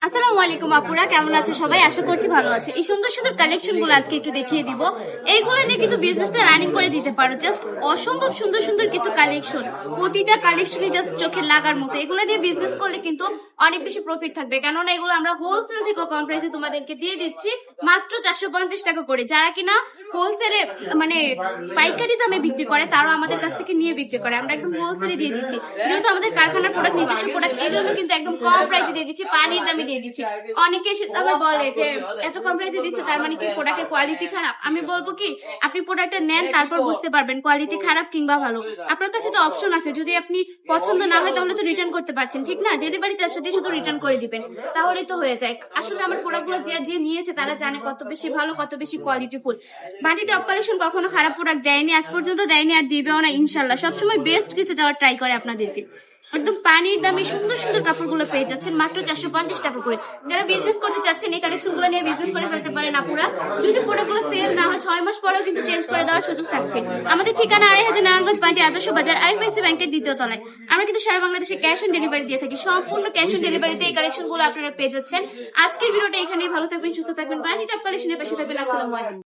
আসসালামু আলাইকুম আপুরা, কেমন আছে সবাই? আশা করছি ভালো আছে। এই সুন্দর সুন্দর কালেকশন গুলো আজকে একটু দেখিয়ে দিব। এইগুলো নিয়ে কিন্তু বিজনেসটা রানিং করে দিতে পারো। জাস্ট অসম্ভব সুন্দর সুন্দর কিছু কালেকশন, প্রতিটা কালেকশনই জাস্ট চোখে লাগার মতো। এগুলো নিয়ে বিজনেস করলে কিন্তু অনেক বেশি প্রফিট থাকবে, কেননা এগুলো আমরা হোলসেল থেকে কম প্রাইসে তোমাদেরকে দিয়ে দিচ্ছি মাত্র 450 টাকা করে। যারা কিনা হোলসেলে মানে পাইকারি দামে বিক্রি করে তারাও আমাদের কাছ থেকে নিয়ে বিক্রি করে, আমরা একদম হোলসেলে দিয়ে দিচ্ছি। যেহেতু আমাদের কারখানার প্রোডাক্ট, নিজস্ব প্রোডাক্ট, এই জন্য কিন্তু একদম কম প্রাইসে দিয়ে দিচ্ছি, পানির দামে দিয়ে দিচ্ছি। অনেকে আবার বলে যে এত কম প্রাইসে দিচ্ছে তার মানে কি প্রোডাক্টের কোয়ালিটি খারাপ। আমি বলবো কি, আপনি প্রোডাক্টটা নেন, তারপর বুঝতে পারবেন কোয়ালিটি খারাপ কিংবা ভালো। আপনার কাছে তো অপশন আছে, যদি আপনি পছন্দ না হয় তাহলে তো রিটার্ন করতে পারছেন, ঠিক না? ডেলিভারি চার্জটা দিয়ে শুধু রিটার্ন করে দিবেন, তাহলেই তো হয়ে যায়। আসলে আমার প্রোডাক্টগুলো যে যে নিয়েছে তারা জানে কত বেশি ভালো, কত বেশি কোয়ালিটিফুল। বাটি টপ কালেকশন কখনো খারাপ প্রোডাক্ট দেয়নি, আজ পর্যন্ত দেয়নি, আর দিবেও না ইনশাল্লাহ। সবসময় বেস্ট কিছু দেওয়ার ট্রাই করে আপনাদেরকে। একদম পানির দামে সুন্দর সুন্দর কাপড়গুলো পেয়ে যাচ্ছেন মাত্র 450 টাকা করে। যারা বিজনেস করতে চাচ্ছেন এই কালেকশন গুলো নিয়ে বিজনেস করে ফেলতে পারেন আপুরা। যদি প্রোডাক্টগুলো সেল না হয় 6 মাস পরেও কিন্তু চেঞ্জ করে দেওয়ার সুযোগ থাকছে। আমাদের ঠিকানা 2500 নারায়ণগঞ্জ বাটি আদর্শ বাজার, আইএফআইসি ব্যাংকের দ্বিতীয় তলায়। আমরা কিন্তু সারা বাংলাদেশে ক্যাশ অন ডেলিভারি দিয়ে থাকি। সম্পূর্ণ ক্যাশ অন ডেলিভারিতে এই কালেকশন গুলো আপনারা পেয়ে যাচ্ছেন। আজকের ভিডিওটা এখানেই। ভালো থাকবেন, সুস্থ থাকবেন, বাটি টপ কালেকশনের পাশে থাকবেন। আসসালামু আলাইকুম।